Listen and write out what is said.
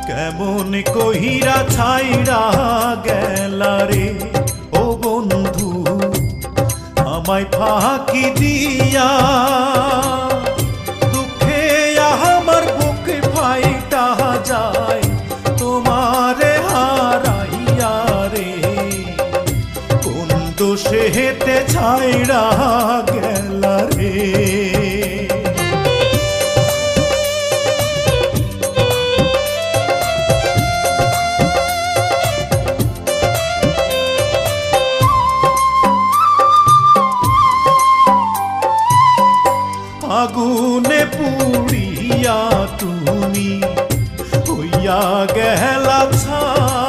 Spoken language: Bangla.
কেমন কহিরা ছাইরা গেলা রে ও বন্ধু আমায় ফাঁকি দিয়া, দুঃখে আমার বুকে ফাইটা যায় তোমারে হারাইয়া রে। কোন দোষে হেতে ছাইরা গেলা রে। আগুনে পুড়িয়া তুমি হইয়া গেলা ছাই।